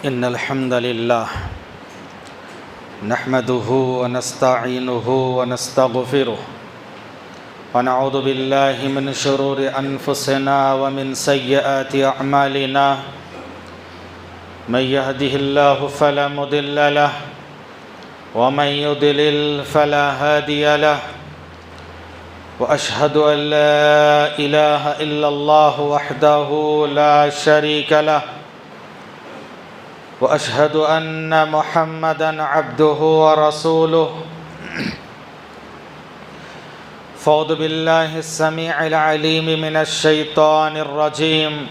إن الحمد لله نحمده ونستعينه ونستغفره ونعوذ بالله من شرور أنفسنا ومن سيئات أعمالنا من يهده الله فلا مضل له ومن يضلل فلا هادي له وأشهد أن لا إله إلا الله وحده لا شريك له وأشهد أن محمدًا عبده ورسوله فأعوذ بالله السميع العليم من الشيطان الرجيم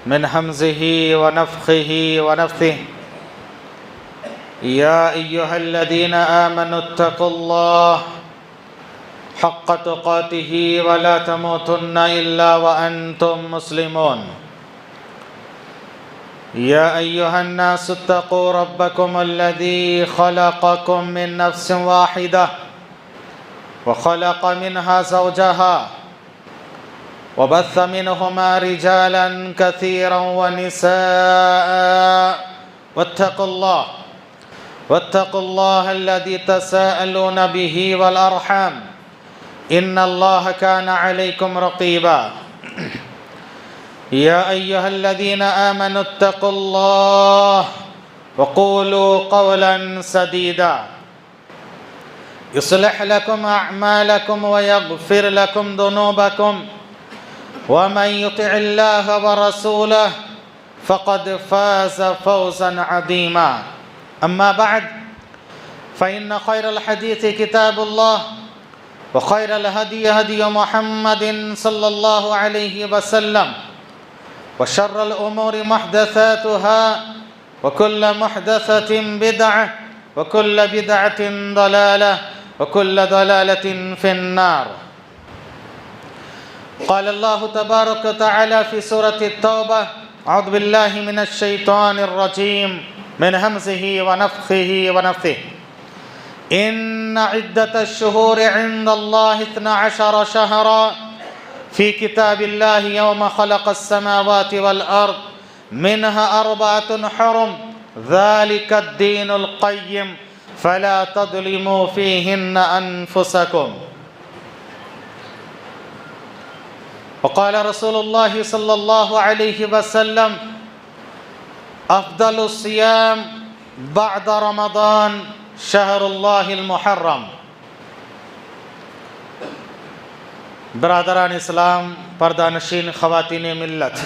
من همزه ونفخه ونفثه يا أيها الذين آمنوا اتقوا الله حق تقاته ولا تموتن إلا وأنتم مسلمون يا أيها الناس اتقوا ربكم الذي خلقكم من نفس واحدة وخلق منها زوجها وبث منهما رجالا كثيرا ونساء واتقوا الله الذي تساءلون به والأرحام إن الله كان عليكم رقيبا يا أيها الذين آمنوا اتقوا الله وقولوا قولا سديدا يصلح لكم أعمالكم ويغفر لكم ذنوبكم ومن يطع الله ورسوله فقد فاز فوزا عظيما أما بعد فإن خير الحديث كتاب الله وخير الهدي هدي محمد صلى الله عليه وسلم وشر الأمور محدثاتها وكل محدثة بدعة وكل بدعة ضلالة وكل ضلالة في النار قال الله تبارك وتعالى في سورة التوبة أعوذ بالله من الشيطان الرجيم من همزه ونفخه ونفثه إن عدة الشهور عند الله 12 شهرا في كتاب الله يوم خلق السماوات والأرض منها 4 حرم ذلك الدين القيم فلا تظلموا فيهن أنفسكم وقال رسول الله صلى الله عليه وسلم أفضل الصيام بعد رمضان شهر الله المحرم برادران اسلام، پردہ نشین خواتین ملت،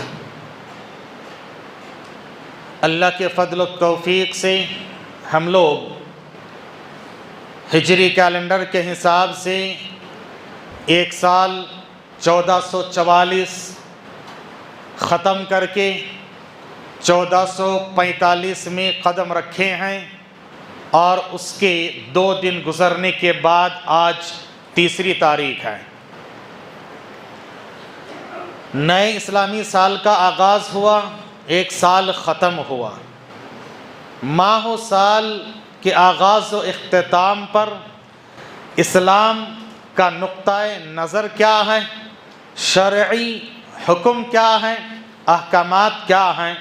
اللہ کے فضل و توفیق سے ہم لوگ ہجری کیلنڈر کے حساب سے 1 سال 1444 ختم کر کے 1445 میں قدم رکھے ہیں، اور اس کے 2 دن گزرنے کے بعد آج 3 تاریخ ہے۔ نئے اسلامی سال کا آغاز ہوا، 1 سال ختم ہوا۔ ماہ و سال کے آغاز و اختتام پر اسلام کا نقطہ نظر کیا ہے، شرعی حکم کیا ہے، احکامات کیا ہیں،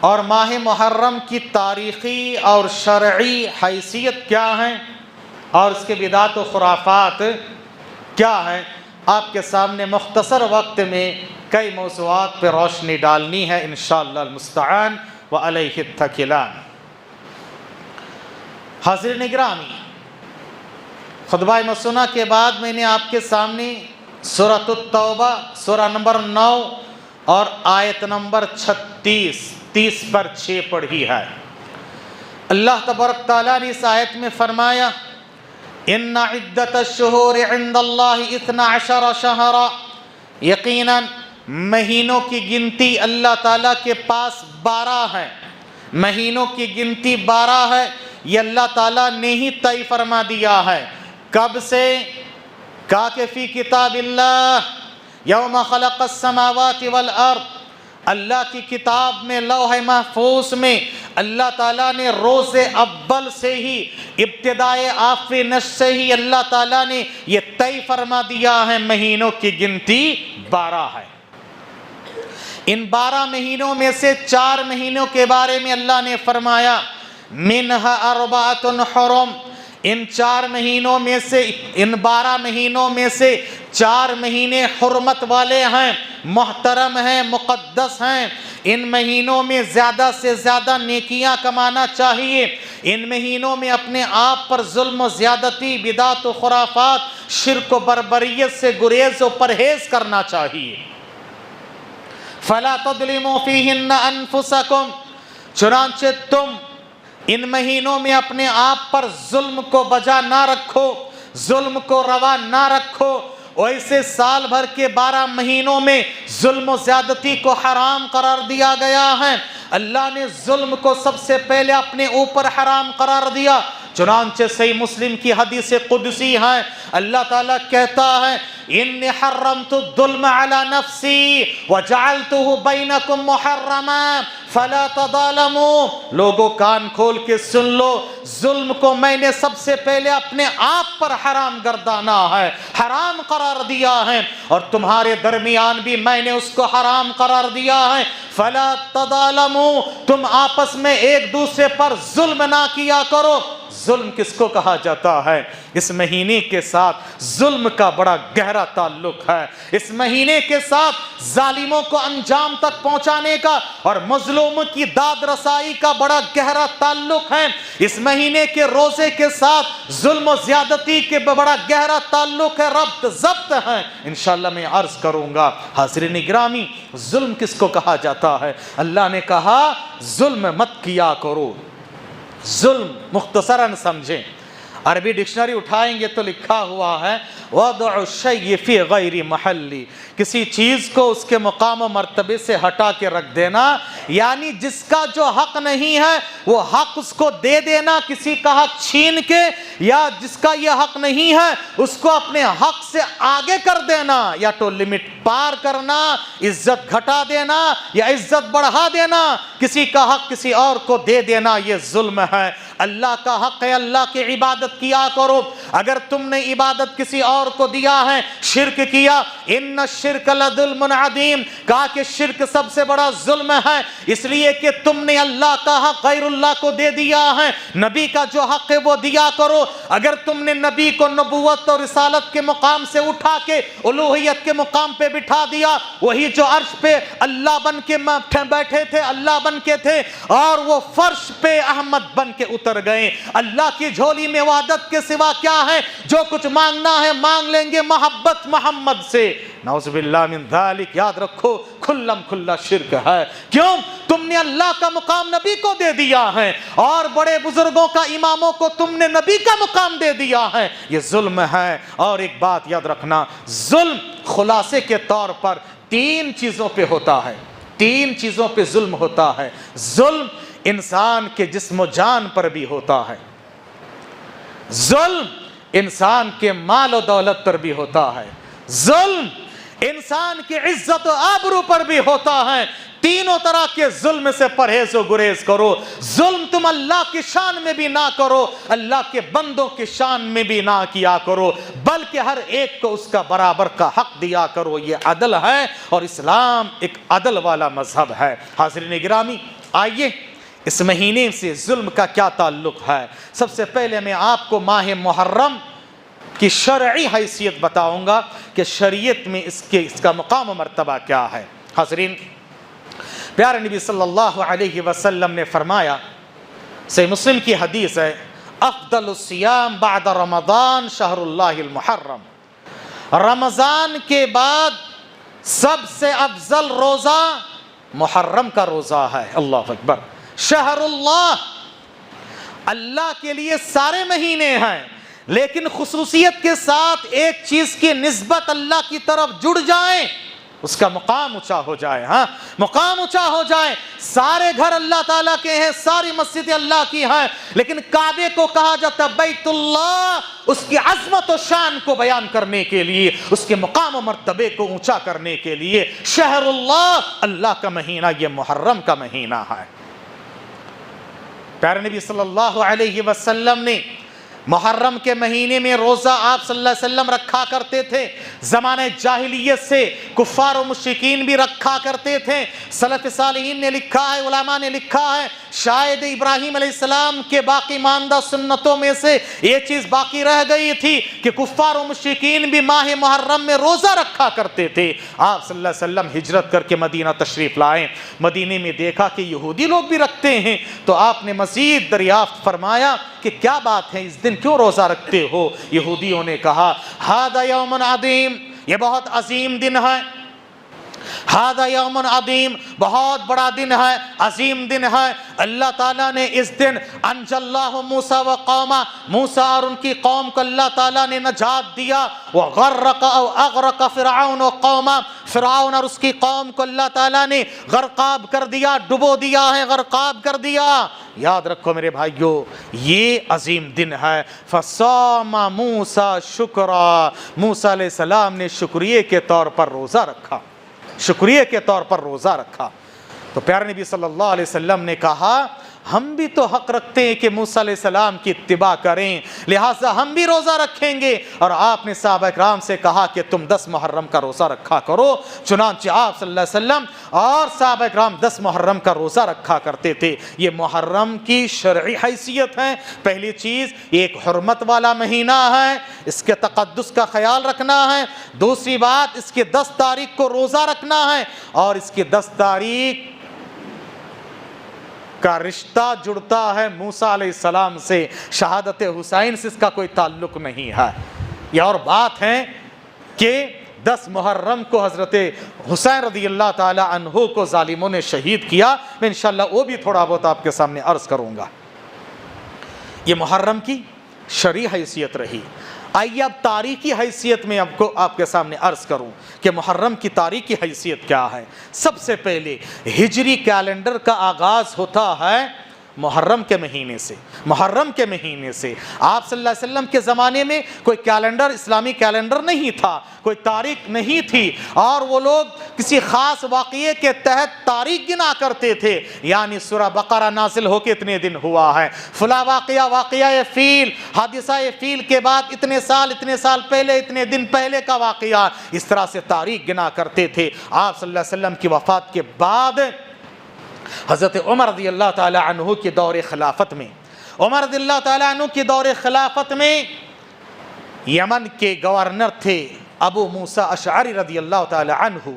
اور ماہ محرم کی تاریخی اور شرعی حیثیت کیا ہے، اور اس کے بدعات و خرافات کیا ہیں، آپ کے سامنے مختصر وقت میں کئی موضوعات پہ روشنی ڈالنی ہے انشاءاللہ المستعان وعلیہ التکلان۔ حاضرین گرامی، خطبہ مسنہ کے بعد میں نے آپ کے سامنے سورۃ التوبہ سورہ نمبر 9 اور آیت نمبر 30 پر 6 پڑھی ہے۔ اللہ تبارک تعالیٰ نے اس آیت میں فرمایا ان عدت الشہور عند اللہ 12 شہرا، یقیناً مہینوں کی گنتی اللہ تعالیٰ کے پاس 12 ہے، مہینوں کی گنتی 12 ہے، یہ اللہ تعالیٰ نے ہی طے فرما دیا ہے۔ کب سے؟ کہا کہ فی کتاب اللہ یوم خلق السماوات والارض، اللہ کی کتاب میں لوح محفوظ میں اللہ تعالیٰ نے روز اول سے ہی، ابتدائے آفرینش سے ہی اللہ تعالیٰ نے یہ طے فرما دیا ہے، مہینوں کی گنتی 12 ہے۔ ان 12 مہینوں میں سے 4 مہینوں کے بارے میں اللہ نے فرمایا منہا اربعۃ حرم، ان 4 مہینوں میں سے، ان 12 مہینوں میں سے 4 مہینے حرمت والے ہیں، محترم ہیں، مقدس ہیں۔ ان مہینوں میں زیادہ سے زیادہ نیکیاں کمانا چاہیے، ان مہینوں میں اپنے آپ پر ظلم و زیادتی، بدعت و خرافات، شرک و بربریت سے گریز و پرہیز کرنا چاہیے۔ فَلَا تَظْلِمُوا فِيهِنَّ أَنفُسَكُمْ، چنانچہ تم ان مہینوں میں اپنے آپ پر ظلم کو بجا نہ رکھو، ظلم کو روا نہ رکھو۔ ویسے سال بھر کے 12 مہینوں میں ظلم و زیادتی کو حرام قرار دیا گیا ہے۔ اللہ نے ظلم کو سب سے پہلے اپنے اوپر حرام قرار دیا، چنانچہ صحیح مسلم کی حدیث قدسی ہے، اللہ تعالیٰ کہتا ہے انی حرمت الظلم علی نفسی وجعلتہ بینکم محرما فلا تظالموا۔ لوگوں کان کھول کے سن لو، ظلم کو میں نے سب سے پہلے اپنے آپ پر حرام گردانا ہے، حرام قرار دیا ہے، اور تمہارے درمیان بھی میں نے اس کو حرام قرار دیا ہے۔ فلا تظالموا، تم آپس میں ایک دوسرے پر ظلم نہ کیا کرو۔ ظلم کس کو کہا جاتا ہے؟ اس مہینے کے ساتھ ظلم کا بڑا گہرا تعلق ہے، اس مہینے کے ساتھ ظالموں کو انجام تک پہنچانے کا اور مظلوموں کی داد رسائی کا بڑا گہرا تعلق ہے۔ اس مہینے کے روزے کے ساتھ ظلم و زیادتی کے بڑا گہرا تعلق ہے، ربط ضبط ہے۔ انشاءاللہ میں عرض کروں گا۔ حاضرین گرامی، ظلم کس کو کہا جاتا ہے؟ اللہ نے کہا ظلم مت کیا کرو۔ ظلم مختصراً سمجھیں، عربی ڈکشنری اٹھائیں گے تو لکھا ہوا ہے وضع الشیء فی غیر محلی، کسی چیز کو اس کے مقام و مرتبے سے ہٹا کے رکھ دینا، یعنی جس کا جو حق نہیں ہے وہ حق اس کو دے دینا، کسی کا حق چھین کے، یا جس کا یہ حق نہیں ہے اس کو اپنے حق سے آگے کر دینا، یا تو لمٹ پار کرنا، عزت گھٹا دینا یا عزت بڑھا دینا، کسی کا حق کسی اور کو دے دینا، یہ ظلم ہے۔ اللہ کا حق ہے، اللہ کی عبادت کیا کرو۔ اگر تم نے عبادت کسی اور کو دیا ہے، شرک کیا، ان الشرک لظلم عظیم، کہا کہ شرک سب سے بڑا ظلم ہے، اس لیے کہ تم نے اللہ کا حق غیر اللہ کو دے دیا ہے۔ نبی کا جو حق ہے وہ دیا کرو۔ اگر تم نے نبی کو نبوت اور رسالت کے مقام سے اٹھا کے الوہیت کے مقام پہ بٹھا دیا، وہی جو عرش پہ اللہ بن کے بیٹھے تھے، اللہ بن کے تھے، اور وہ فرش پہ احمد بن کے اتر گئے۔ اللہ کی جھولی میں وحدت کے سوا کیا ہے؟ جو کچھ مانگنا ہے مانگ لیں گے محبت محمد سے، نعوذ باللہ من ذالک۔ یاد رکھو کھلم کھلا شرک ہے۔ کیوں؟ تم نے اللہ کا مقام نبی کو دے دیا ہے، اور بڑے بزرگوں کا، اماموں کو تم نے نبی کا مقام دے دیا ہے، یہ ظلم ہے۔ اور ایک بات یاد رکھنا، ظلم خلاصے کے طور پر 3 چیزوں پہ ہوتا ہے، 3 چیزوں پہ ظلم ہوتا ہے۔ ظلم انسان کے جسم و جان پر بھی ہوتا ہے، ظلم انسان کے مال و دولت پر بھی ہوتا ہے، ظلم انسان کی عزت و آبرو پر بھی ہوتا ہے۔ تینوں طرح کے ظلم سے پرہیز و گریز کرو۔ ظلم تم اللہ کی شان میں بھی نہ کرو، اللہ کے بندوں کی شان میں بھی نہ کیا کرو، بلکہ ہر ایک کو اس کا برابر کا حق دیا کرو۔ یہ عدل ہے، اور اسلام ایک عدل والا مذہب ہے۔ حاضرین گرامی، آئیے اس مہینے سے ظلم کا کیا تعلق ہے۔ سب سے پہلے میں آپ کو ماہ محرم کی شرعی حیثیت بتاؤں گا کہ شریعت میں اس کا مقام و مرتبہ کیا ہے۔ حاضرین، پیارے نبی صلی اللہ علیہ وسلم نے فرمایا، صحیح مسلم کی حدیث ہے، افضل الصیام بعد رمضان شہر اللہ المحرم، رمضان کے بعد سب سے افضل روزہ محرم کا روزہ ہے۔ اللہ اکبر۔ شہر اللہ، اللہ کے لیے سارے مہینے ہیں، لیکن خصوصیت کے ساتھ ایک چیز کی نسبت اللہ کی طرف جڑ جائیں، اس کا مقام اونچا ہو جائے۔ ہاں، مقام اونچا ہو جائے۔ سارے گھر اللہ تعالیٰ کے ہیں، ساری مسجدیں اللہ کی ہیں، لیکن کعبے کو کہا جاتا بیت اللہ، اس کی عظمت و شان کو بیان کرنے کے لیے، اس کے مقام و مرتبے کو اونچا کرنے کے لیے۔ شہر اللہ، اللہ کا مہینہ، یہ محرم کا مہینہ ہے۔ پیارے نبی صلی اللہ علیہ وسلم نے محرم کے مہینے میں روزہ آپ صلی اللہ علیہ وسلم رکھا کرتے تھے. زمانہ جاہلیت سے کفار و مشرکین بھی رکھا کرتے تھے. سلف صالحین نے لکھا ہے, علماء نے لکھا ہے, شاید ابراہیم علیہ السلام کے باقی ماندہ سنتوں میں سے یہ چیز باقی رہ گئی تھی کہ کفار و مشرکین بھی ماہ محرم میں روزہ رکھا کرتے تھے. آپ صلی اللہ علیہ وسلم ہجرت کر کے مدینہ تشریف لائے. مدینے میں دیکھا کہ یہودی لوگ بھی رکھتے ہیں, تو آپ نے مزید دریافت فرمایا کہ کیا بات ہے, اس دن کیوں روزہ رکھتے ہو؟ یہودیوں نے کہا ھذا یوم عظیم, یہ بہت عظیم دن ہے. ھذا یوم عظیم, بہت بڑا دن ہے, عظیم دن ہے. اللہ تعالیٰ نے اس دن انجى اللہ موسیٰ و قوما, موسیٰ اور ان کی قوم کو اللہ تعالیٰ نے نجات دیا. وغرق او اغرق فرعون و قوما, فرعون اور اس کی قوم کو اللہ تعالیٰ نے غرقاب کر دیا, ڈبو دیا ہے, غرقاب کر دیا. یاد رکھو میرے بھائیو, یہ عظیم دن ہے. فصام موسیٰ شکرا, موسیٰ علیہ السلام نے شکریہ کے طور پر روزہ رکھا, شکریہ کے طور پر روزہ رکھا. تو پیارے نبی صلی اللہ علیہ وسلم نے کہا ہم بھی تو حق رکھتے ہیں کہ موسیٰ علیہ السلام کی اتباع کریں, لہٰذا ہم بھی روزہ رکھیں گے. اور آپ نے صحابہ کرام سے کہا کہ تم 10 محرم کا روزہ رکھا کرو. چنانچہ آپ صلی اللہ علیہ وسلم اور صحابہ کرام 10 محرم کا روزہ رکھا کرتے تھے. یہ محرم کی شرعی حیثیت ہے. پہلی چیز, ایک حرمت والا مہینہ ہے, اس کے تقدس کا خیال رکھنا ہے. دوسری بات, اس کے 10 تاریخ کو روزہ رکھنا ہے, اور اس کی 10 تاریخ کا رشتہ جڑتا ہے موسیٰ علیہ السلام سے, شہادت حسین سے اس کا کوئی تعلق نہیں ہے. یہ اور بات ہے کہ 10 محرم کو حضرت حسین رضی اللہ تعالی عنہ کو ظالموں نے شہید کیا. میں انشاءاللہ وہ بھی تھوڑا بہت آپ کے سامنے عرض کروں گا. یہ محرم کی شرعی حیثیت رہی. آئیے اب تاریخی حیثیت میں آپ کے سامنے عرض کروں کہ محرم کی تاریخی حیثیت کیا ہے. سب سے پہلے ہجری کیلنڈر کا آغاز ہوتا ہے محرم کے مہینے سے. محرم کے مہینے سے آپ صلی اللہ علیہ وسلم کے زمانے میں کوئی کیلنڈر, اسلامی کیلنڈر نہیں تھا, کوئی تاریخ نہیں تھی, اور وہ لوگ کسی خاص واقعے کے تحت تاریخ گنا کرتے تھے. یعنی سورہ بقرہ نازل ہو کے اتنے دن ہوا ہے, فلاں واقعہ فیل, حادثہ فیل کے بعد اتنے سال پہلے, اتنے دن پہلے کا واقعہ, اس طرح سے تاریخ گنا کرتے تھے. آپ صلی اللہ علیہ وسلم کی وفات کے بعد حضرت عمر رضی اللہ تعالی عنہ کی دور خلافت میں, عمر رضی اللہ تعالی عنہ کی دور خلافت میں یمن کے گورنر تھے ابو موسیٰ اشعری رضی اللہ تعالی عنہ,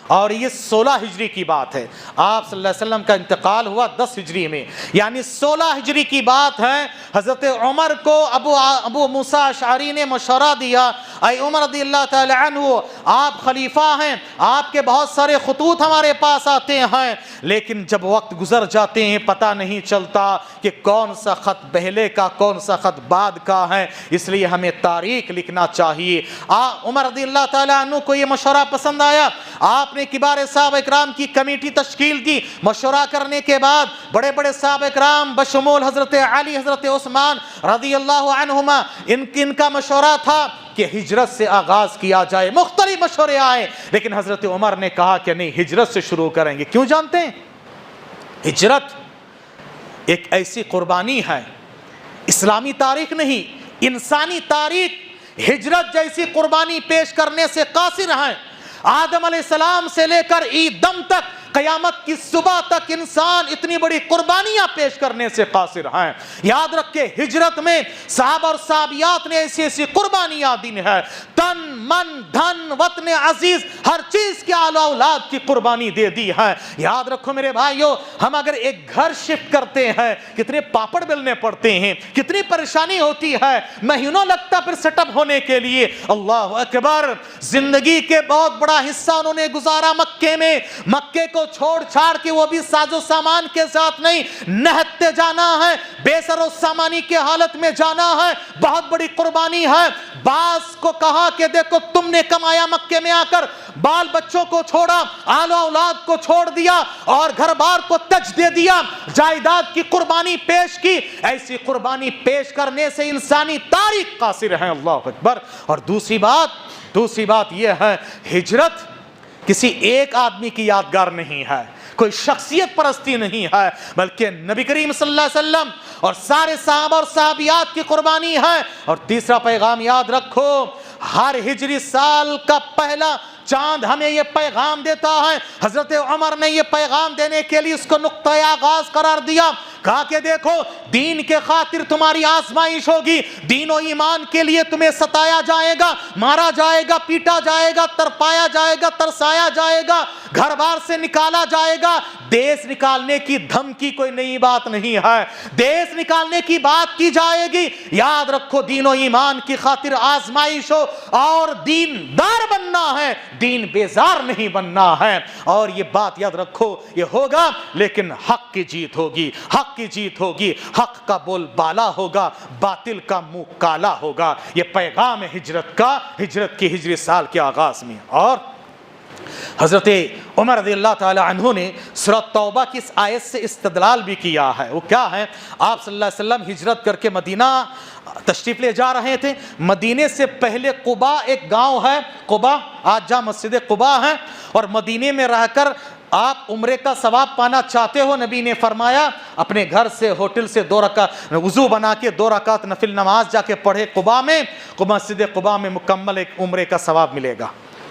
اور یہ 16 ہجری کی بات ہے. آپ صلی اللہ علیہ وسلم کا انتقال ہوا 10 ہجری میں, یعنی 16 ہجری کی بات ہے. حضرت عمر کو ابو موسیٰ اشعری نے مشورہ دیا, اے عمر رضی اللہ تعالی عنہ, آپ خلیفہ ہیں, آپ کے بہت سارے خطوط ہمارے پاس آتے ہیں, لیکن جب وقت گزر جاتے ہیں پتہ نہیں چلتا کہ کون سا خط پہلے کا کون سا خط بعد کا ہے, اس لیے ہمیں تاریخ لکھنا چاہیے. عمر رضی اللہ تعالی عنہ کو یہ مشورہ پسند آیا. آپ نے کبار صحابہ اکرام کی کمیٹی تشکیل کی. مشورہ کرنے کے بعد بڑے بڑے صحابہ اکرام بشمول حضرت علی, حضرت عثمان رضی اللہ عنہما, ان کا مشورہ تھا کہ ہجرت سے آغاز کیا جائے. مختلف مشورے آئے, لیکن حضرت عمر نے کہا کہ نہیں, ہجرت سے شروع کریں گے. کیوں جانتے ہیں؟ ہجرت ایک ایسی قربانی ہے, اسلامی تاریخ نہیں, انسانی تاریخ ہجرت جیسی قربانی پیش کرنے سے قاصر ہے. آدم علیہ السلام سے لے کر عید دم تک, قیامت کی صبح تک انسان اتنی بڑی قربانیاں پیش کرنے سے قاصر ہیں. یاد رکھے, ہجرت میں صحابہ اور صحابیات نے ایسی ایسی قربانیاں دی ہیں, تن من دھن وطن عزیز ہر چیز کے اعلیٰ اولاد کی قربانی دے دی ہے. یاد رکھو میرے بھائیو, ہم اگر ایک گھر شفٹ کرتے ہیں کتنے پاپڑ بیلنے پڑتے ہیں, کتنی پریشانی ہوتی ہے, مہینوں لگتا پھر سیٹ اپ ہونے کے لیے. اللہ اکبر, زندگی کے بہت بڑا حصہ انہوں نے گزارا مکے میں. مکے کو چھوڑ چھاڑ کے, وہ بھی ساز و سامان کے ساتھ نہیں, نہتے جانا ہے, بے سر و سامانی کے حالت میں جانا ہے, بہت بڑی قربانی ہے. بعض کو کہا کہ دیکھو تم نے کمایا مکے میں آ کر, بال بچوں کو چھوڑا, اعلیٰ اولاد کو چھوڑ دیا, اور گھر بار کو تج دے دیا, جائیداد کی قربانی پیش کی. ایسی قربانی پیش کرنے سے انسانی تاریخ قاصر ہے. اللہ اکبر. اور دوسری بات یہ ہے, ہجرت کسی ایک آدمی کی یادگار نہیں ہے, کوئی شخصیت پرستی نہیں ہے، بلکہ نبی کریم صلی اللہ علیہ وسلم اور سارے صحابہ اور صحابیات کی قربانی ہے۔ اور تیسرا پیغام یاد رکھو، ہر ہجری سال کا پہلا چاند ہمیں یہ پیغام دیتا ہے۔ حضرت عمر نے یہ پیغام دینے کے لیے اس کو نقطۂ آغاز قرار دیا، کہا کہ دیکھو دین کے خاطر تمہاری آزمائش ہوگی، دین و ایمان کے لیے تمہیں ستایا جائے گا، مارا جائے گا، پیٹا جائے گا، تڑپایا جائے گا، ترسایا جائے گا، گھر بار سے نکالا جائے گا۔ دیس نکالنے کی دھمکی کوئی نئی بات نہیں ہے، دیس نکالنے کی بات کی جائے گی۔ یاد رکھو دین و ایمان کی خاطر آزمائش ہو، اور دین دار بننا ہے، دین بیزار نہیں بننا ہے۔ اور یہ بات یاد رکھو، یہ ہوگا لیکن حق کی جیت ہوگی، حق کی جیت ہوگی، حق کا بول بالا ہوگا، باطل کا منہ کالا ہوگا۔ یہ پیغام ہے ہجرت کا، ہجرت کی ہجری سال کے آغاز میں۔ اور حضرت عمر رضی اللہ تعالی عنہ نے سورہ توبہ کی اس آیت سے استدلال بھی کیا ہے۔ وہ کیا ہے؟ آپ صلی اللہ علیہ وسلم ہجرت کر کے مدینہ تشریف لے جا رہے تھے۔ مدینے سے پہلے قبا ایک گاؤں ہے، قبا آج جہاں مسجد قبا ہے، اور مدینے میں رہ کر آپ عمرے کا ثواب پانا چاہتے ہو، نبی نے فرمایا اپنے گھر سے ہوٹل سے 2 رکعت وضو بنا کے 2 رکعت نفل نماز جا کے پڑھے قبا میں، مسجد قبا میں مکمل ایک عمرے کا ثواب ملے گا۔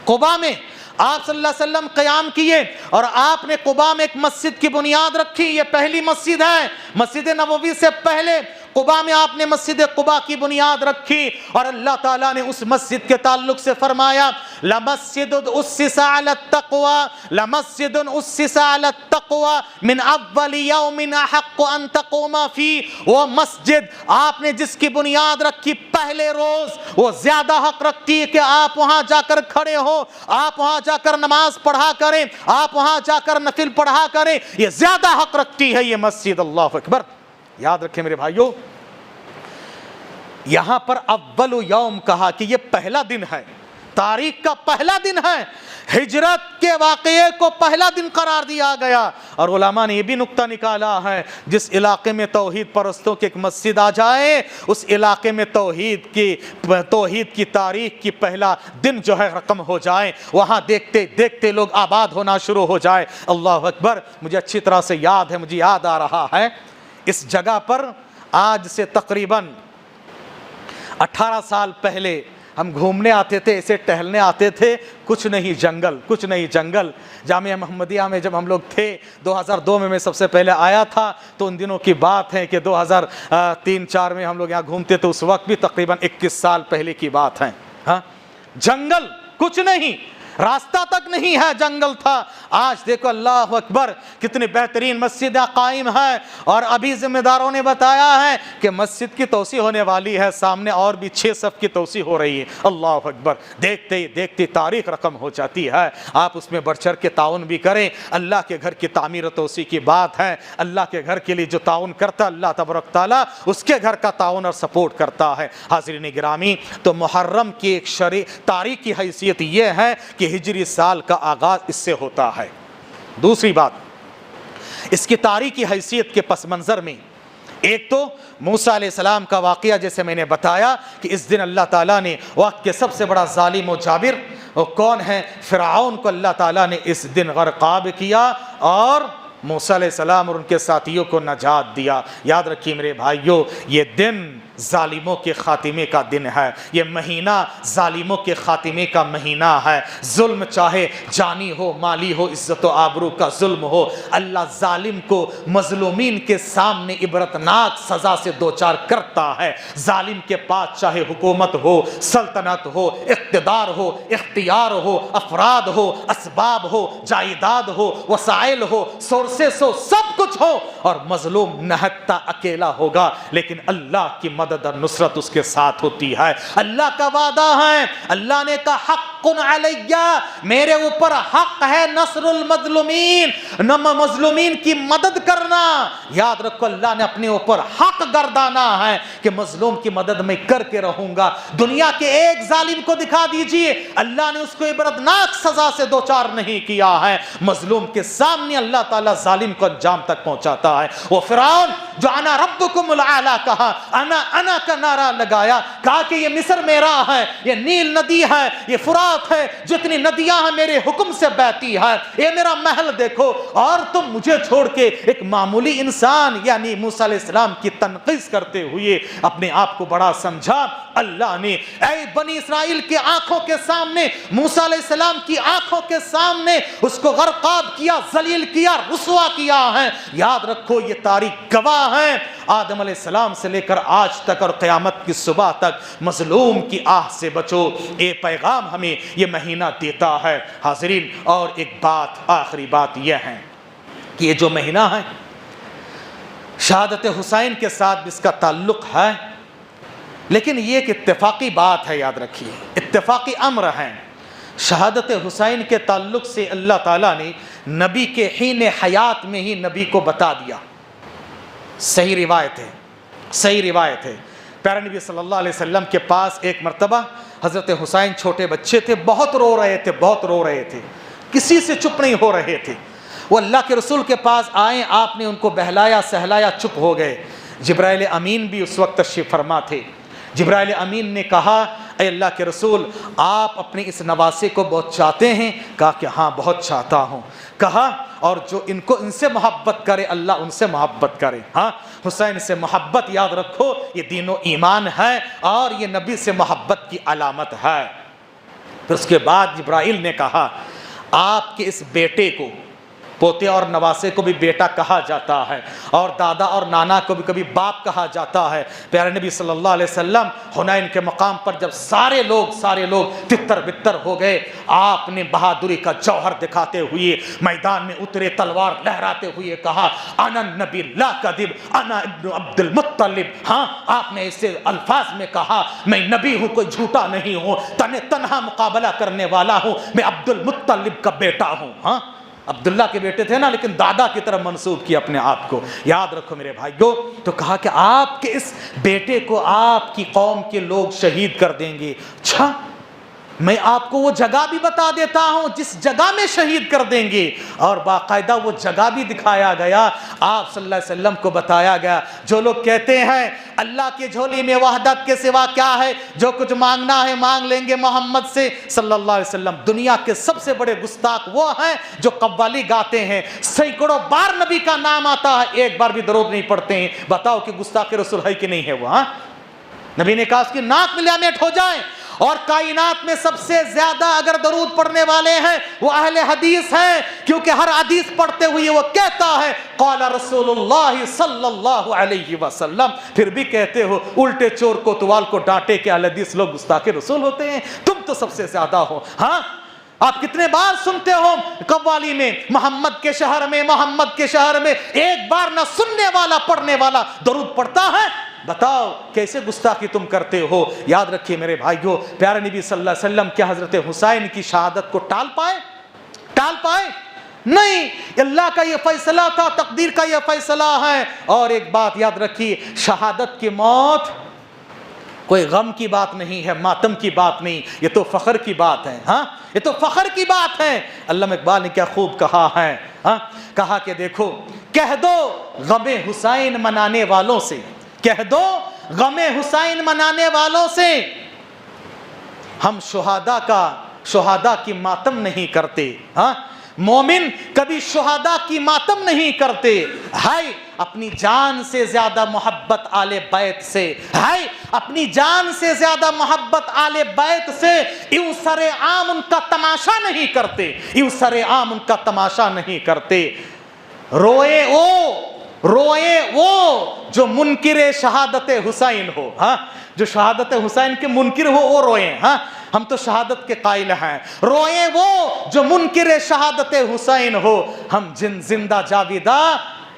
قبا میں آپ صلی اللہ علیہ وسلم قیام کیے، اور آپ نے قبا میں ایک مسجد کی بنیاد رکھی۔ یہ پہلی مسجد ہے، مسجد نبوی سے پہلے قبا میں آپ نے مسجد قبا کی بنیاد رکھی، اور اللہ تعالیٰ نے اس مسجد کے تعلق سے فرمایا لَمَسْجِدٌ أُسِّسَ عَلَى التَّقْوَى لَمَسْجِدٌ أُسِّسَ عَلَى التَّقْوَى مِنْ أَوَّلِ يَوْمٍ أَحَقُّ أَن تَقُومَ فِيهِ۔ وہ مسجد آپ نے جس کی بنیاد رکھی پہلے روز، وہ زیادہ حق رکھتی ہے کہ آپ وہاں جا کر کھڑے ہو، آپ وہاں جا کر نماز پڑھا کریں، آپ وہاں جا کر نفل پڑھا کریں، یہ زیادہ حق رکھتی ہے یہ مسجد۔ اللہ اکبر۔ یاد رکھیں میرے بھائیوں، یہاں پر اول یوم کہا کہ یہ پہلا دن ہے، تاریخ کا پہلا دن ہے، ہجرت کے واقعے کو پہلا دن قرار دیا گیا۔ اور علماء نے یہ بھی نقطہ نکالا ہے، جس علاقے میں توحید پرستوں کی ایک مسجد آ جائے، اس علاقے میں توحید کی تاریخ کی پہلا دن جو ہے رقم ہو جائے، وہاں دیکھتے دیکھتے لوگ آباد ہونا شروع ہو جائے۔ اللہ اکبر۔ مجھے اچھی طرح سے یاد ہے، مجھے یاد آ رہا ہے، اس جگہ پر آج سے تقریباً 18 سال پہلے ہم گھومنے آتے تھے، ایسے ٹہلنے آتے تھے، کچھ نہیں جنگل۔ جامعہ محمدیہ میں جب ہم لوگ تھے 2002 میں سب سے پہلے آیا تھا، تو ان دنوں کی بات ہے کہ 2003-4 میں ہم لوگ یہاں گھومتے تھے، اس وقت بھی تقریباً 21 سال پہلے کی بات ہے۔ ہاں، جنگل، کچھ نہیں، راستہ تک نہیں ہے، جنگل تھا۔ آج دیکھو اللہ اکبر، کتنی بہترین مسجدیں قائم ہیں، اور ابھی ذمہ داروں نے بتایا ہے کہ مسجد کی توسیع ہونے والی ہے، سامنے اور بھی 6 صف کی توسیع ہو رہی ہے۔ اللہ اکبر۔ دیکھتے ہی دیکھتے تاریخ رقم ہو جاتی ہے۔ آپ اس میں بڑھ چڑھ کے تعاون بھی کریں، اللہ کے گھر کی تعمیر و توسیع کی بات ہے، اللہ کے گھر کے لیے جو تعاون کرتا اللہ تبارک تعالیٰ اس کے گھر کا تعاون اور سپورٹ کرتا ہے۔ حاضرین گرامی، تو محرم کی ایک تاریخ کی حیثیت یہ ہے کہ ہجری سال کا آغاز اس سے ہوتا ہے۔ دوسری بات، اس کی تاریخی حیثیت کے پس منظر میں ایک تو موسیٰ علیہ السلام کا واقعہ، جیسے میں نے بتایا کہ اس دن اللہ تعالیٰ نے وقت کے سب سے بڑا ظالم و جابر کون ہے، فرعون کو اللہ تعالیٰ نے اس دن غرقاب کیا، اور موسیٰ علیہ السلام اور ان کے ساتھیوں کو نجات دیا۔ یاد رکھیے میرے بھائیوں، یہ دن ظالموں کے خاتمے کا دن ہے، یہ مہینہ ظالموں کے خاتمے کا مہینہ ہے۔ ظلم چاہے جانی ہو، مالی ہو، عزت و آبرو کا ظلم ہو، اللہ ظالم کو مظلومین کے سامنے عبرتناک سزا سے دوچار کرتا ہے۔ ظالم کے پاس چاہے حکومت ہو، سلطنت ہو، اقتدار ہو، اختیار ہو، افراد ہو، اسباب ہو، جائیداد ہو، وسائل ہو، سورسز ہو، سب کچھ ہو، اور مظلوم نہتا اکیلا ہوگا، لیکن اللہ کی مدد اور نصرت اس کے ساتھ ہوتی ہے۔ اللہ کا وعدہ ہے، اللہ نے کہا حق علیہ، میرے اوپر حق ہے نصر المظلومین، مظلومین کی مدد کرنا۔ یاد رکھو، اللہ نے اپنے اوپر حق گردانا ہے کہ مظلوم کی مدد میں کر کے رہوں گا۔ دنیا کے ایک ظالم کو دکھا دیجئے، اللہ نے اس کو عبرتناک سزا سے دوچار نہیں کیا ہے۔ مظلوم کے سامنے اللہ تعالیٰ ظالم کو انجام تک پہنچاتا ہے۔ وہ فرعون جو انا ربکم الاعلی کہا، انا کا نعرہ لگایا، کہا کہ یہ مصر میرا ہے، یہ نیل ندی ہے، یہ فرات ذات ہے جو اتنی ندیاں ہیں میرے حکم سے بہتی ہے، یہ میرا محل دیکھو، اور تم مجھے چھوڑ کے ایک معمولی انسان یعنی موسیٰ علیہ السلام کی تنقیص کرتے ہوئے اپنے آپ کو بڑا سمجھا۔ اللہ نے اے بنی اسرائیل کی آنکھوں کے سامنے، موسیٰ علیہ السلام کی آنکھوں کے سامنے اس کو غرقاب کیا، ذلیل کیا، رسوا کیا ہے۔ یاد رکھو یہ تاریخ گواہ ہیں، آدم علیہ السلام سے لے کر آج تک اور قیامت کی صبح تک مظلوم کی آہ سے بچو، یہ پیغام ہمیں یہ مہینہ دیتا ہے۔ حاضرین، اور ایک بات، آخری بات یہ ہے کہ یہ جو مہینہ ہے شہادت حسین کے ساتھ بھی اس کا تعلق ہے، لیکن یہ ایک اتفاقی بات ہے، یاد رکھیے اتفاقی امر ہے۔ شہادت حسین کے تعلق سے اللہ تعالیٰ نے نبی کے حین حیات میں ہی نبی کو بتا دیا۔ صحیح روایت ہے، صحیح روایت ہے، پیارے نبی صلی اللہ علیہ وسلم کے پاس ایک مرتبہ حضرت حسین چھوٹے بچے تھے، بہت رو رہے تھے، بہت رو رہے تھے، کسی سے چپ نہیں ہو رہے تھے۔ وہ اللہ کے رسول کے پاس آئے، آپ نے ان کو بہلایا سہلایا، چپ ہو گئے۔ جبرائیل امین بھی اس وقت تشریف فرما تھے۔ جبرائیل امین نے کہا اے اللہ کے رسول، آپ اپنے اس نواسے کو بہت چاہتے ہیں؟ کہا کہ ہاں بہت چاہتا ہوں۔ کہا اور جو ان سے محبت کرے اللہ ان سے محبت کرے۔ ہاں، حسین سے محبت یاد رکھو یہ دین و ایمان ہے اور یہ نبی سے محبت کی علامت ہے۔ پھر اس کے بعد جبرائیل نے کہا آپ کے اس بیٹے کو، پوتے اور نواسے کو بھی بیٹا کہا جاتا ہے، اور دادا اور نانا کو بھی کبھی باپ کہا جاتا ہے۔ پیارے نبی صلی اللہ علیہ وسلم حنین کے مقام پر جب سارے لوگ تتر بتر ہو گئے، آپ نے بہادری کا جوہر دکھاتے ہوئے میدان میں اترے، تلوار لہراتے ہوئے کہا انا نبی لا کذب، انا ابن عبد المطلب۔ ہاں، آپ نے ایسے الفاظ میں کہا میں نبی ہوں، کوئی جھوٹا نہیں ہوں، تنہا مقابلہ کرنے والا ہوں، میں عبد المطلب کا بیٹا ہوں۔ ہاں، عبداللہ کے بیٹے تھے نا، لیکن دادا کی طرف منسوب کیا اپنے آپ کو۔ یاد رکھو میرے بھائیو، تو کہا کہ آپ کے اس بیٹے کو آپ کی قوم کے لوگ شہید کر دیں گے۔ اچھا، میں آپ کو وہ جگہ بھی بتا دیتا ہوں جس جگہ میں شہید کر دیں گے، اور باقاعدہ وہ جگہ بھی دکھایا گیا، آپ صلی اللہ علیہ وسلم کو بتایا گیا۔ جو لوگ کہتے ہیں اللہ کی جھولی میں وحدت کے سوا کیا ہے، جو کچھ مانگنا ہے مانگ لیں گے محمد سے صلی اللہ علیہ وسلم، دنیا کے سب سے بڑے گستاخ وہ ہیں جو قوالی گاتے ہیں، سینکڑوں بار نبی کا نام آتا ہے، ایک بار بھی درود نہیں پڑھتے ہیں۔ بتاؤ کہ گستاخ رسول ہے کہ نہیں ہے وہ؟ ہاں، نبی نے کہا اس کی ناک میں لیامٹ ہو جائیں، اور کائنات میں سب سے زیادہ اگر درود پڑھنے والے ہیں وہ اہل حدیث ہیں، کیونکہ ہر حدیث پڑھتے ہوئے وہ کہتا ہے قال رسول اللہ صلی اللہ علیہ وسلم، پھر بھی کہتے ہو الٹے چور کوتوال کو ڈانٹے کہ اہل حدیث لوگ گستاخ رسول ہوتے ہیں، تم تو سب سے زیادہ ہو۔ ہاں، آپ کتنے بار سنتے ہو قوالی میں محمد کے شہر میں، محمد کے شہر میں، ایک بار نہ سننے والا پڑھنے والا درود پڑھتا ہے؟ بتاؤ کیسے گستاخی تم کرتے ہو۔ یاد رکھیے میرے بھائیو، پیارے نبی صلی اللہ علیہ وسلم کیا حضرت حسین کی شہادت کو ٹال پائے؟ نہیں، اللہ کا یہ فیصلہ تھا، تقدیر کا یہ فیصلہ ہے۔ اور ایک بات یاد رکھیے، شہادت کی موت کوئی غم کی بات نہیں ہے، ماتم کی بات نہیں، یہ تو فخر کی بات ہے۔ ہاں، یہ تو فخر کی بات ہے۔ علامہ اقبال نے کیا خوب کہا ہے، ہاں، کہا کہ دیکھو کہہ دو غم حسین منانے والوں سے، کہہ دو غم حسین منانے والوں سے ہم شہداء کی ماتم نہیں کرتے۔ ہاں، مومن کبھی شہداء کی ماتم نہیں کرتے۔ ہے اپنی جان سے زیادہ محبت آل بیت سے، ہے اپنی جان سے زیادہ محبت آل بیت سے، یوں سر عام ان کا تماشا نہیں کرتے، یوں سر عام ان کا تماشا نہیں کرتے۔ روئے وہ جو منکر شہادت حسین ہو۔ ہاں، جو شہادت حسین کے منکر ہو وہ روئیں۔ ہاں، ہم تو شہادت کے قائل ہیں۔ روئے وہ جو منکر شہادت حسین ہو، ہم زندہ جاویدہ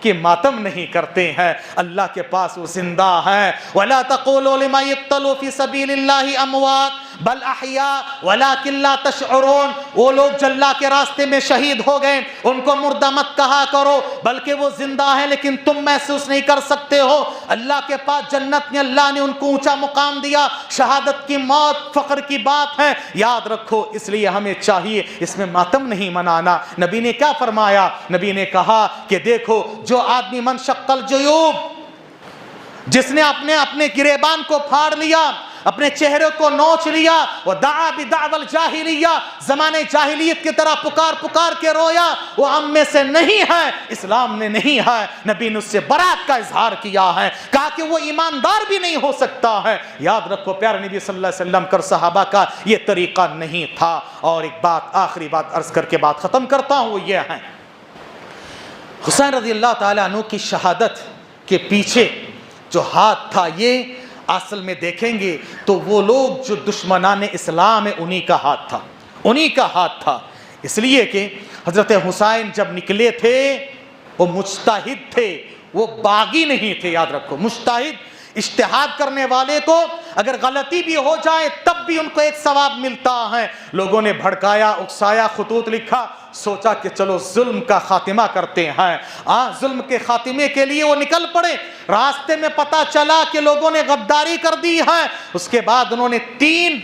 کہ ماتم نہیں کرتے ہیں، اللہ کے پاس وہ زندہ ہیں۔ وَلَا تَقُولُوا لِمَن يُقْتَلُ فِي سَبِيلِ اللَّهِ أَمْوَاتٌ بَلْ أَحْيَاءٌ وَلَكِنْ لَا تَشْعُرُونَ۔ وہ لوگ جو اللہ کے راستے میں شہید ہو گئے ان کو مردہ مت کہا کرو، بلکہ وہ زندہ ہیں لیکن تم محسوس نہیں کر سکتے ہو۔ اللہ کے پاس جنت میں اللہ نے ان کو اونچا مقام دیا۔ شہادت کی موت فخر کی بات ہے، یاد رکھو، اس لیے ہمیں چاہیے اس میں ماتم نہیں منانا۔ نبی نے کیا فرمایا؟ نبی نے کہا کہ دیکھو جو آدمی من شق الجیوب، جس نے اپنے گریبان کو پھاڑ لیا، اپنے چہرے کو نوچ لیا، ودعا بدعوى الجاہلیہ، زمانے جاہلیت کی طرح پکار پکار کے رویا، وہ ہم میں سے نہیں ہے، اسلام میں نہیں ہے، نبی نے اس سے برات کا اظہار کیا ہے، کہا کہ وہ ایماندار بھی نہیں ہو سکتا ہے۔ یاد رکھو پیارے نبی صلی اللہ علیہ وسلم کر صحابہ کا یہ طریقہ نہیں تھا۔ اور ایک بات، آخری بات عرض کر کے بات ختم کرتا ہوں، وہ یہ ہے حسین رضی اللہ تعالیٰ عنہ کی شہادت کے پیچھے جو ہاتھ تھا، یہ اصل میں دیکھیں گے تو وہ لوگ جو دشمنان اسلام ہے انہی کا ہاتھ تھا، انہی کا ہاتھ تھا۔ اس لیے کہ حضرت حسین جب نکلے تھے وہ مجتہد تھے، وہ باغی نہیں تھے۔ یاد رکھو، مجتہد اجتہاد کرنے والے کو اگر غلطی بھی ہو جائے تب بھی ان کو ایک ثواب ملتا ہے۔ لوگوں نے بھڑکایا، اکسایا، خطوط لکھا، سوچا کہ چلو ظلم کا خاتمہ کرتے ہیں۔ ظلم کے خاتمے کے لیے وہ نکل پڑے۔ راستے میں پتا چلا کہ لوگوں نے غداری کر دی ہے۔ اس کے بعد انہوں نے 3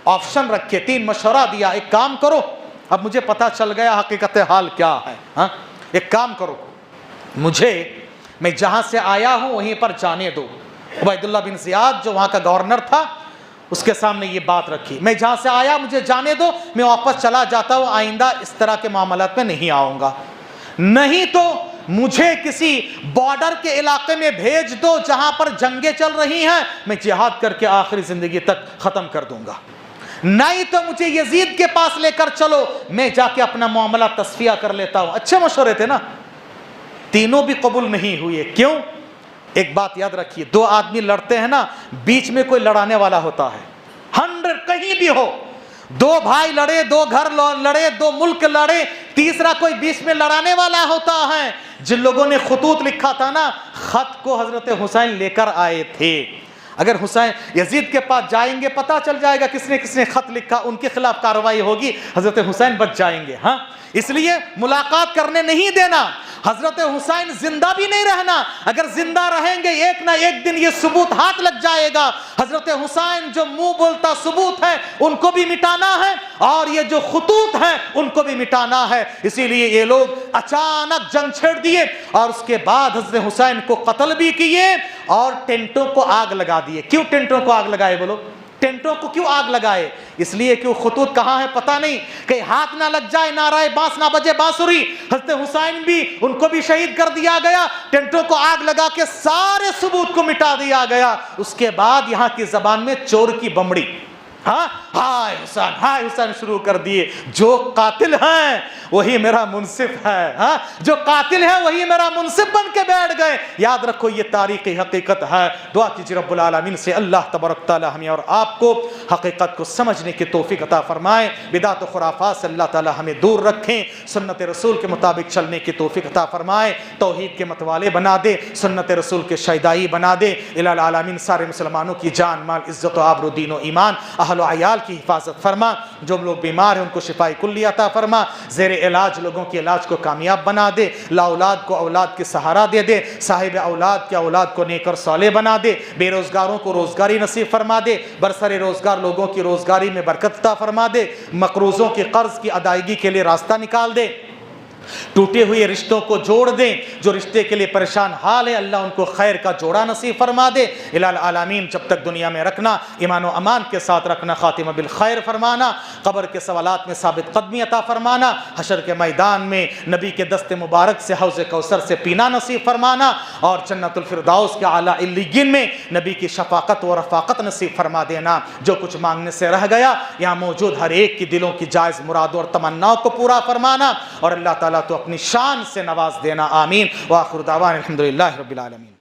آپشن رکھے، 3 مشورہ دیا۔ ایک کام کرو، اب مجھے پتا چل گیا حقیقت حال کیا ہے، ایک کام کرو، میں جہاں سے آیا ہوں وہیں پر جانے دو۔ عبیداللہ بن زیاد جو وہاں کا گورنر تھا، اس کے سامنے یہ بات رکھی، میں جہاں سے آیا مجھے جانے دو، میں واپس چلا جاتا ہوں، آئندہ اس طرح کے معاملات میں نہیں آؤں گا، نہیں تو مجھے کسی بارڈر کے علاقے میں بھیج دو جہاں پر جنگیں چل رہی ہیں، میں جہاد کر کے آخری زندگی تک ختم کر دوں گا، نہیں تو مجھے یزید کے پاس لے کر چلو، میں جا کے اپنا معاملہ تصفیہ کر لیتا ہوں۔ اچھے مشورے تھے نا، تینوں بھی قبول نہیں ہوئے۔ کیوں؟ ایک بات یاد رکھیے، 2 آدمی لڑتے ہیں نا، بیچ میں کوئی لڑانے والا ہوتا ہے، 100 کہیں بھی ہو، 2 بھائی لڑے، 2 گھر لڑے، 2 ملک لڑے، تیسرا کوئی بیچ میں لڑانے والا ہوتا ہے۔ جن لوگوں نے خطوط لکھا تھا نا، خط کو حضرت حسین لے کر آئے تھے۔ اگر حسین یزید کے پاس جائیں گے پتہ چل جائے گا کس نے خط لکھا، ان کے خلاف کارروائی ہوگی، حضرت حسین بچ جائیں گے۔ اس لیے ملاقات کرنے نہیں دینا، حضرت حسین زندہ بھی نہیں رہنا، اگر زندہ رہیں گے ایک نہ ایک دن یہ ثبوت ہاتھ لگ جائے گا۔ حضرت حسین جو منہ بولتا ثبوت ہے ان کو بھی مٹانا ہے، اور یہ جو خطوط ہیں ان کو بھی مٹانا ہے۔ اسی لیے یہ لوگ اچانک جنگ چھیڑ دیے، اور اس کے بعد حضرت حسین کو قتل بھی کیے اور ٹینٹوں کو آگ لگا دیے۔ کیوں ٹینٹوں کو آگ لگائے بولو؟ ٹینٹوں کو کیوں آگ لگائے؟ اس لیے کہ وہ خطوط کہاں ہے پتہ نہیں، کہیں ہاتھ نہ لگ جائے، نعرہ باس نہ بجے بانسری۔ حضرت حسین بھی، ان کو بھی شہید کر دیا گیا، ٹینٹوں کو آگ لگا کے سارے ثبوت کو مٹا دیا گیا۔ اس کے بعد یہاں کی زبان میں چور کی بمڑی، ہائے حسین، ہائے حسین شروع کر دیے۔ جو قاتل ہیں وہی میرا منصف ہے، جو قاتل ہیں وہی میرا منصف بن کے بیٹھ گئے۔ یاد رکھو یہ تاریخی حقیقت ہے۔ دعا کیجیے رب العالمین سے اللہ تبارک تعالی ہمیں اور آپ کو حقیقت کو سمجھنے کی توفیق عطا فرمائے، بدعت و خرافات سے اللہ تعالی ہمیں دور رکھیں، سنت رسول کے مطابق چلنے کی توفیق عطا فرمائے، توحید کے متوالے بنا دے، سنت رسول کے شیدائی بنا دے۔ الہ العالمین سارے مسلمانوں کی جان مال عزت و آبرو دین و ایمان اہل و عیال کی حفاظت فرما، جو لوگ بیمار ہیں ان کو شفاء کلی عطا فرما، زیر علاج لوگوں کے علاج کو کامیاب بنا دے، لا اولاد کو اولاد کے سہارا دے دے، صاحب اولاد کے اولاد کو نیک اور صالح بنا دے، بے روزگاروں کو روزگاری نصیب فرما دے، برسر روزگار لوگوں کی روزگاری میں برکت عطا فرما دے، مقروضوں کے قرض کی ادائیگی کے لیے راستہ نکال دے، ٹوٹے ہوئے رشتوں کو جوڑ دیں، جو رشتے کے لیے پریشان حال ہے اللہ ان کو خیر کا جوڑا نصیب فرما دے۔ الہ العالمین جب تک دنیا میں رکھنا ایمان و امان کے ساتھ رکھنا، خاتمہ بالخیر فرمانا، قبر کے سوالات میں ثابت قدمی عطا فرمانا، حشر کے میدان میں نبی کے دست مبارک سے حوض کوثر سے پینا نصیب فرمانا، اور جنت الفردوس کے اعلیٰ علیین میں نبی کی شفاقت و رفاقت نصیب فرما دینا۔ جو کچھ مانگنے سے رہ گیا یہاں موجود ہر ایک کی دلوں کی جائز مرادوں اور تمناؤں کو پورا فرمانا، اور اللہ تعالیٰ تو اپنی شان سے نواز دینا۔ آمین۔ وآخر دعوانا الحمدللہ رب العالمین۔